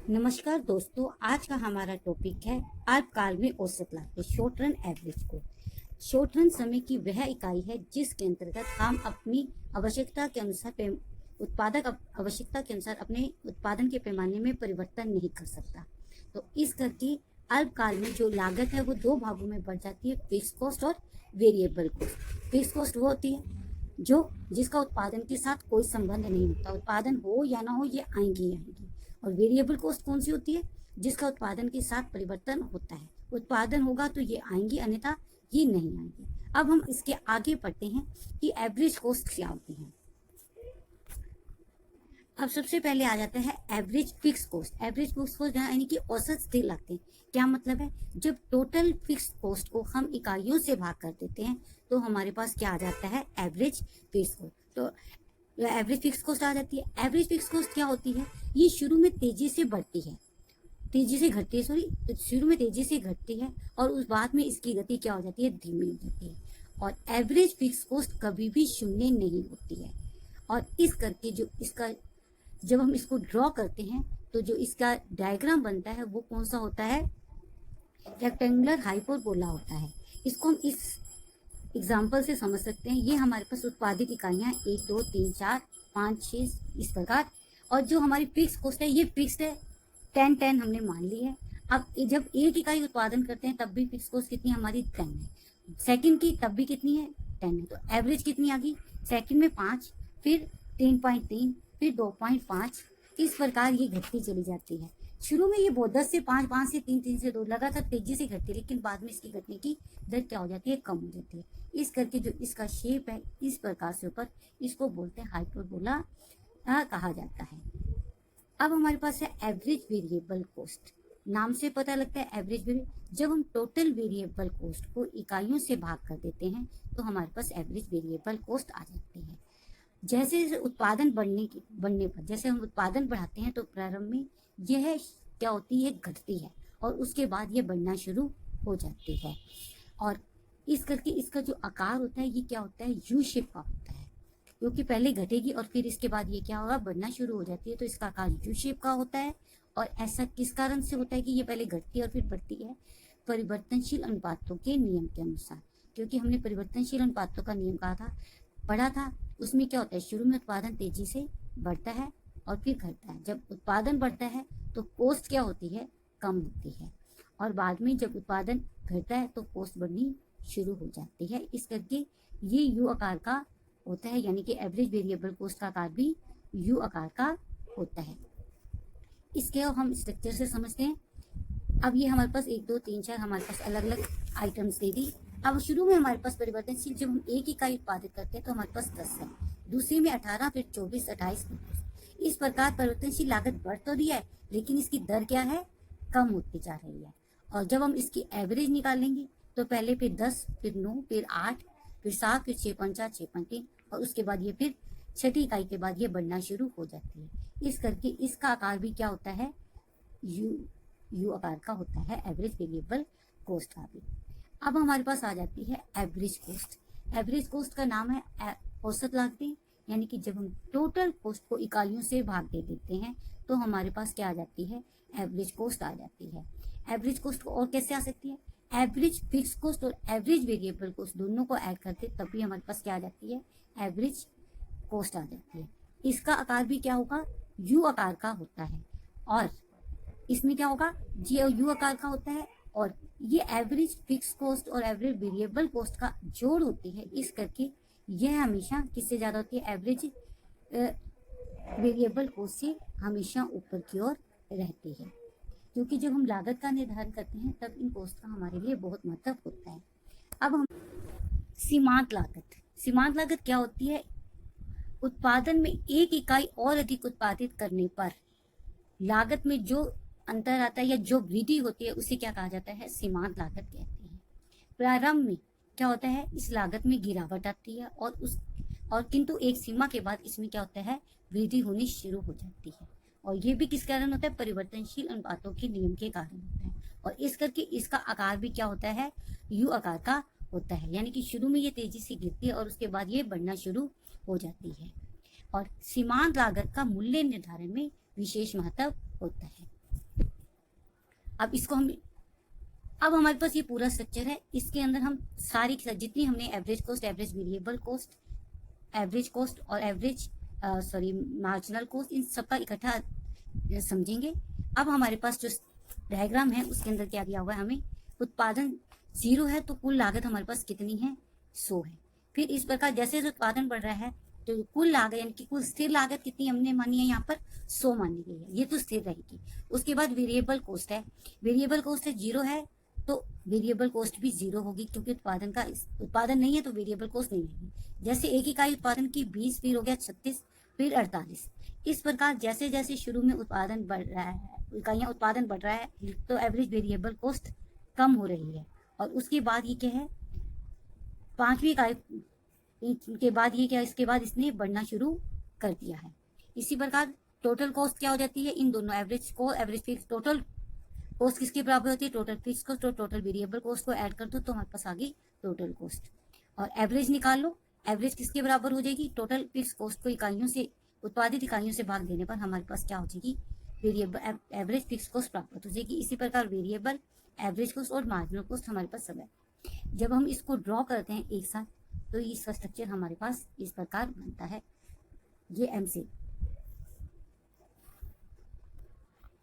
नमस्कार दोस्तों, आज का हमारा टॉपिक है अल्पकाल में औसत लागत शॉर्ट रन एवरेज को। शॉर्ट रन समय की वह इकाई है जिसके अंतर्गत हम अपनी आवश्यकता के अनुसार उत्पादक आवश्यकता के अनुसार अपने उत्पादन के पैमाने में परिवर्तन नहीं कर सकता। तो इस करके अल्पकाल में जो लागत है वो दो भागों में बढ़ जाती है, फिक्स कॉस्ट और वेरिएबल कॉस्ट। फिक्स कॉस्ट वो होती है जिसका उत्पादन के साथ कोई संबंध नहीं होता, उत्पादन हो या ना हो ये आएंगी आएंगी। और वेरिएबल कॉस्ट कौन सी होती है? जिसका उत्पादन के साथ परिवर्तन होता है, उत्पादन होगा तो ये आएंगी, अन्यथा ये नहीं आएंगी। अब हम इसके आगे पढ़ते हैं कि एवरेज कॉस्ट क्या होती है। अब सबसे पहले आ जाता है average fix cost. Average fix cost यानी कि औसत स्थिर लागतें। क्या मतलब है? जब टोटल फिक्स कॉस्ट को हम इकाइयों से भाग कर देते हैं तो हमारे पास क्या आ जाता है? Average fix cost. तो एवरेज फिक्स कॉस्ट आ जाती है। एवरेज फिक्स कॉस्ट क्या होती है? ये शुरू में तेजी से बढ़ती है, तेजी से घटती है, शुरू में तेजी से घटती है और उस बाद में इसकी गति क्या हो जाती है? धीमी हो जाती है। और एवरेज फिक्स कॉस्ट कभी भी शून्य नहीं होती है। और इस करके जब हम इसको ड्रॉ करते हैं तो जो इसका डायग्राम बनता है वो कौन सा होता है? रेक्टेंगुलर हाइपरबोला होता है। इसको हम इस एग्जाम्पल से समझ सकते हैं। ये हमारे पास उत्पादित इकाइयां 1 2 3 4 5 6 इस प्रकार। और जो हमारी फिक्स कॉस्ट है ये फिक्स्ड है, 10 10 हमने मान ली है। अब जब एक इकाई उत्पादन करते हैं तब भी फिक्स कॉस्ट कितनी हमारी? 10 है। सेकंड की तब भी कितनी है? 10 है। तो एवरेज कितनी आ गई? सेकंड में 5, फिर 3.3, फिर 2.5। इस प्रकार ये घटती चली जाती है। शुरू में ये बहुत 10 से 5, 5 से 3, 3 से 2 लगातार तेजी से घटती है, लेकिन बाद में इसकी घटने की दर क्या हो जाती है? कम हो जाती है। इस करके जो इसका शेप है इस प्रकार से ऊपर, इसको बोलते हैं हाइपरबोला कहा जाता है। अब हमारे पास है एवरेज वेरिएबल कॉस्ट। नाम से पता लगता है एवरेज वेरिएबल। जब हम टोटल वेरिएबल कॉस्ट को इकाइयों से भाग कर देते हैं तो हमारे पास एवरेज वेरिएबल कॉस्ट आ जाती है। जैसे जैसे उत्पादन बढ़ने पर जैसे हम उत्पादन बढ़ाते हैं तो प्रारंभ में यह क्या होती है? घटती है और उसके बाद ये बढ़ना शुरू हो जाती है। और इस करके इसका जो आकार होता है ये क्या होता है? यू शेप का होता है, क्योंकि पहले घटेगी और फिर इसके बाद ये क्या होगा? बढ़ना शुरू हो जाती है। तो इसका आकार यू शेप का होता है। और ऐसा किस कारण से होता है कि ये पहले घटती है और फिर बढ़ती है? परिवर्तनशील अनुपातों के नियम के अनुसार। क्योंकि हमने परिवर्तनशील अनुपातों का नियम कहा था, पढ़ा था। उसमें क्या होता है? शुरू में उत्पादन तेजी से बढ़ता है और फिर घटता है। जब उत्पादन बढ़ता है तो कॉस्ट क्या होती है? कम होती है। और बाद में जब उत्पादन घटता है तो कॉस्ट बढ़नी शुरू हो जाती है। इस करके ये यू आकार का होता है, यानी कि एवरेज वेरिएबल कॉस्ट का आकार भी यू आकार का होता है। इसके हम स्ट्रक्चर से समझते हैं। अब ये हमारे पास 1 2 3 4 हमारे पास अलग अलग आइटम्स दे दी। अब शुरू में हमारे पास परिवर्तनशील जब हम एक इकाई उत्पादित करते हैं तो हमारे पास 10 है, दूसरी में 18, फिर 24, 28, 29। इस प्रकार परिवर्तनशील लागत बढ़ तो रही है लेकिन इसकी दर क्या है? कम होती जा रही है। और जब हम इसकी एवरेज निकालेंगे तो पहले फिर 10, फिर 9, फिर 8, फिर 7, फिर 6.4, 6.3 और उसके बाद ये फिर छठी इकाई के बाद ये बढ़ना शुरू हो जाती है। इस करके इसका आकार भी क्या होता है? यू आकार का होता है, एवरेज वेरिएबल कॉस्ट का भी। अब हमारे पास आ जाती है एवरेज कॉस्ट। एवरेज कॉस्ट का नाम है औसत लागतें, यानी कि जब हम टोटल कॉस्ट को इकाइयों से भाग दे देते हैं तो हमारे पास क्या आ जाती है? एवरेज कॉस्ट आ जाती है। एवरेज कॉस्ट को और कैसे आ सकती है? एवरेज फिक्स कॉस्ट और एवरेज वेरिएबल कॉस्ट दोनों को ऐड करते तभी हमारे पास क्या आ जाती है? एवरेज कॉस्ट आ जाती है। इसका आकार भी क्या होगा? यू आकार का होता है। और इसमें क्या होगा? जी यू आकार का होता है। और ये एवरेज फिक्स कॉस्ट और एवरेज वेरिएबल कॉस्ट का जोड़ होती है। इस करके यह हमेशा किससे ज्यादा होती है? एवरेज वेरिएबल कॉस्ट से हमेशा ऊपर की ओर रहती है। क्योंकि जब हम लागत का निर्धारण करते हैं तब इन कॉस्ट का हमारे लिए बहुत महत्व होता है। अब हम सीमांत लागत। सीमांत लागत क्या होती है? उत्पादन में एक इकाई और अधिक उत्पादित करने पर लागत में जो अंतर आता है या जो वृद्धि होती है उसे क्या कहा जाता है? सीमांत लागत कहते हैं। प्रारंभ में क्या होता है? इस लागत में गिरावट आती है और किंतु एक सीमा के बाद इसमें क्या होता है? वृद्धि होनी शुरू हो जाती है। और ये भी किस कारण होता है? परिवर्तनशील अनुपातों के नियम के कारण होता है। और इस करके इसका आकार भी क्या होता है? यू आकार का होता है, यानी कि शुरू में ये तेजी से गिरती है और उसके बाद ये बढ़ना शुरू हो जाती है। और सीमांत लागत का मूल्य निर्धारण में विशेष महत्व होता है। अब हमारे पास ये पूरा स्ट्रक्चर है, इसके अंदर हम सारी जितनी हमने average cost, average variable cost, average cost और एवरेज मार्जिनल कॉस्ट, इन सबका इकट्ठा समझेंगे। अब हमारे पास जो डायग्राम है उसके अंदर क्या दिया हुआ है, हमें उत्पादन 0 है तो कुल लागत हमारे पास कितनी है, 100 है। फिर इस प्रकार जैसे उत्पादन बढ़ रहा है तो कुल लागत यानी कि कुल स्थिर लागत कितनी हमने मानी है, यहाँ पर 100 मानी गई है, ये तो स्थिर रहेगी। उसके बाद वेरिएबल कॉस्ट है, वेरिएबल कॉस्ट है 0 है तो वेरिएबल कॉस्ट भी 0 होगी, क्योंकि उत्पादन नहीं है तो वेरिएबल कॉस्ट नहीं रहेगी। जैसे एक इकाई उत्पादन की 20, फिर हो गया 36, फिर 48। इस प्रकार जैसे जैसे शुरू में उत्पादन बढ़ रहा है, इकाइयां उत्पादन बढ़ रहा है तो एवरेज वेरिएबल कॉस्ट कम हो रही है। और उसके बाद ये क्या है, 5वीं इकाई के बाद ये क्या, इसके बाद इसने बढ़ना शुरू कर दिया है। इसी प्रकार टोटल कॉस्ट क्या हो जाती है, इन दोनों एवरेज फिक्स टोटल कॉस्ट किसके बराबर होती है, टोटल फिक्स कॉस्ट और टोटल वेरिएबल कॉस्ट को ऐड कर दो तो हमारे पास आ गई टोटल कॉस्ट। और एवरेज निकाल लो, एवरेज किसके बराबर हो जाएगी, टोटल फिक्स कॉस्ट को इकाइयों से, उत्पादित इकाइयों से भाग देने पर हमारे पास क्या हो जाएगी, वेरिएबल एवरेज फिक्स कॉस्ट प्राप्त हो जाएगी। इसी प्रकार वेरिएबल, एवरेज कॉस्ट और मार्जिनल कॉस्ट हमारे पास सब है। जब हम इसको ड्रॉ करते हैं एक साथ तो इसका स्ट्रक्चर हमारे पास इस प्रकार बनता है। ये एम से